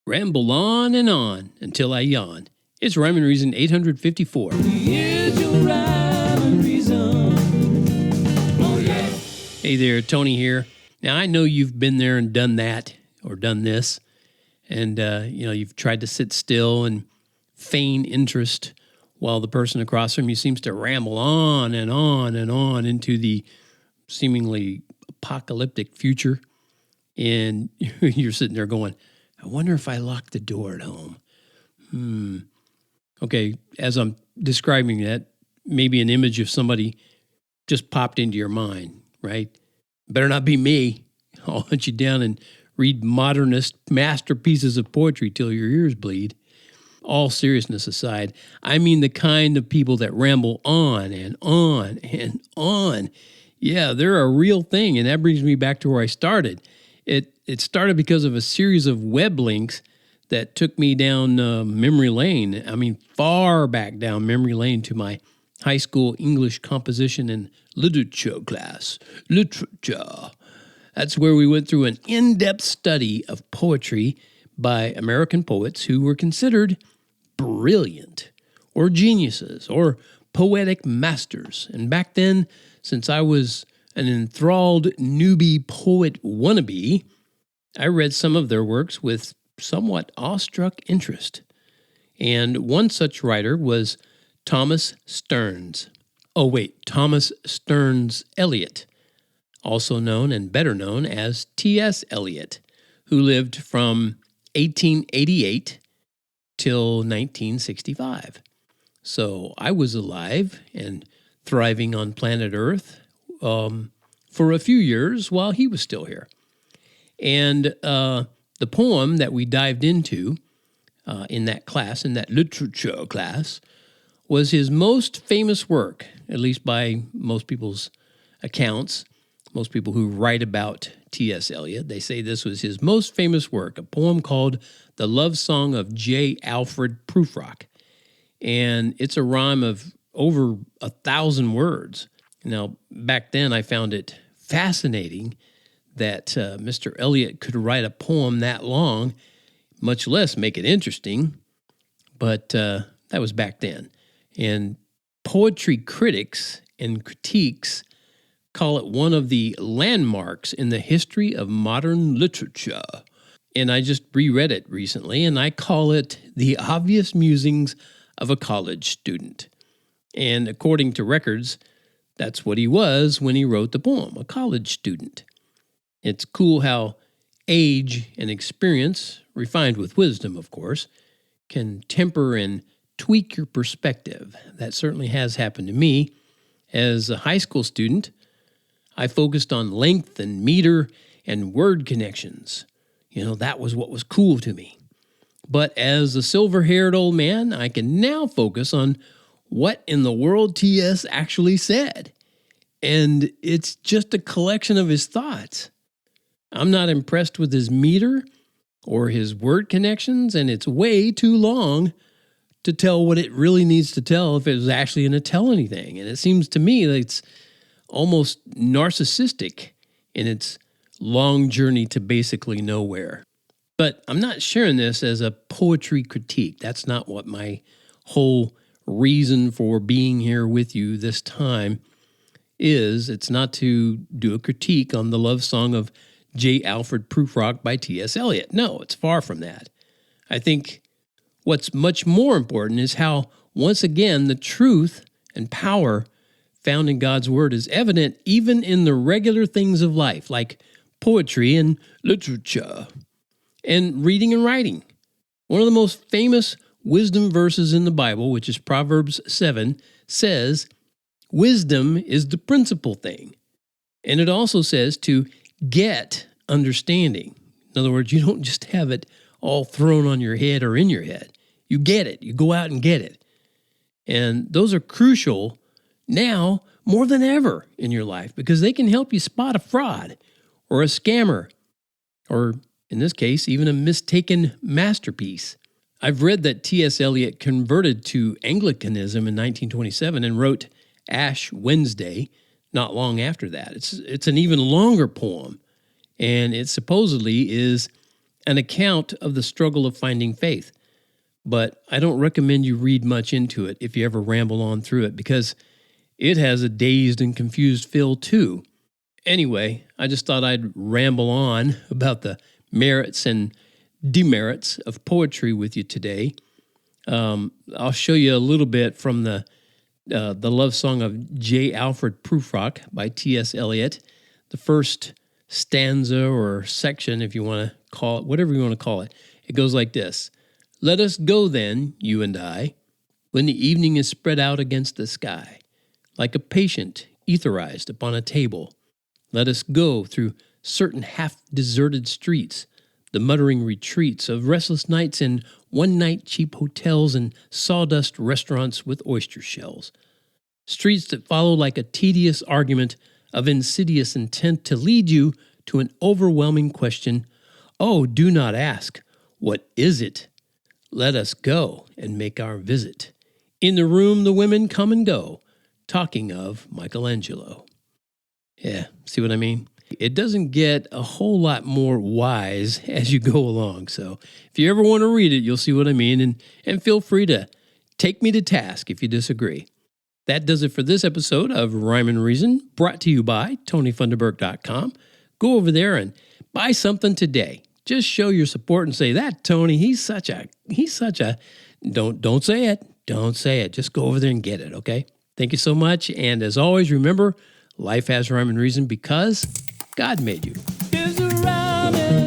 Ramble on and on until I yawn. It's Rhyme and Reason 854. Here's your rhyme and reason. Oh, yeah. Hey there, Tony here. Now, I know you've been there and done that or done this, and you've tried to sit still and feign interest while the person across from you seems to ramble on and on and on into the seemingly apocalyptic future, and you're sitting there going, I wonder if I locked the door at home. Okay, as I'm describing that, maybe an image of somebody just popped into your mind, right? Better not be me. I'll hunt you down and read modernist masterpieces of poetry till your ears bleed. All seriousness aside, I mean the kind of people that ramble on and on and on. Yeah, they're a real thing, and that brings me back to where I started. It started because of a series of web links that took me down memory lane. I mean, far back down memory lane to my high school English composition and literature class. Literature. That's where we went through an in-depth study of poetry by American poets who were considered brilliant or geniuses or poetic masters. And back then, since I was an enthralled newbie poet wannabe, I read some of their works with somewhat awestruck interest. And one such writer was Thomas Stearns Eliot, also known and better known as T.S. Eliot, who lived from 1888 till 1965. So I was alive and thriving on planet Earth for a few years while he was still here. And the poem that we dived into in that class, in that literature class, was his most famous work, at least by most people's accounts. Most people who write about T.S. Eliot, they say this was his most famous work, a poem called The Love Song of J. Alfred Prufrock. And it's a rhyme of over 1,000 words. Now, back then I found it fascinating that Mr. Eliot could write a poem that long, much less make it interesting. But that was back then. And poetry critics and critiques call it one of the landmarks in the history of modern literature. And I just reread it recently, and I call it the obvious musings of a college student. And according to records, that's what he was when he wrote the poem, a college student. It's cool how age and experience, refined with wisdom, of course, can temper and tweak your perspective. That certainly has happened to me. As a high school student, I focused on length and meter and word connections. That was what was cool to me. But as a silver-haired old man, I can now focus on what in the world T.S. actually said. And it's just a collection of his thoughts. I'm not impressed with his meter or his word connections, and it's way too long to tell what it really needs to tell if it was actually going to tell anything. And it seems to me that it's almost narcissistic in its long journey to basically nowhere. But I'm not sharing this as a poetry critique. That's not what my whole reason for being here with you this time is. It's not to do a critique on the love song of J. Alfred Prufrock by T.S. Eliot. No, it's far from that. I think what's much more important is how, once again, the truth and power found in God's Word is evident even in the regular things of life, like poetry and literature, and reading and writing. One of the most famous wisdom verses in the Bible, which is Proverbs 7, says, wisdom is the principal thing. And it also says to get understanding. In other words, you don't just have it all thrown on your head or in your head. You get it. You go out and get it. And those are crucial now more than ever in your life because they can help you spot a fraud or a scammer or, in this case, even a mistaken masterpiece. I've read that T.S. Eliot converted to Anglicanism in 1927 and wrote Ash Wednesday not long after that. It's an even longer poem, and it supposedly is an account of the struggle of finding faith. But I don't recommend you read much into it if you ever ramble on through it, because it has a dazed and confused feel too. Anyway, I just thought I'd ramble on about the merits and demerits of poetry with you today. I'll show you a little bit from the love song of J. Alfred Prufrock by T.S. Eliot. The first stanza or section, if you want to call it, whatever you want to call it, it goes like this. Let us go then, you and I, when the evening is spread out against the sky, like a patient etherized upon a table. Let us go through certain half-deserted streets, the muttering retreats of restless nights in one-night cheap hotels and sawdust restaurants with oyster shells. Streets that follow like a tedious argument of insidious intent to lead you to an overwhelming question. Oh, do not ask, what is it? Let us go and make our visit. In the room the women come and go, talking of Michelangelo. Yeah, see what I mean? It doesn't get a whole lot more wise as you go along. So if you ever want to read it, you'll see what I mean. And feel free to take me to task if you disagree. That does it for this episode of Rhyme and Reason, brought to you by TonyFunderburk.com. Go over there and buy something today. Just show your support and say, that Tony, he's such a, don't say it. Don't say it. Just go over there and get it, okay? Thank you so much. And as always, remember, life has rhyme and reason because God made you. There's a rhyme and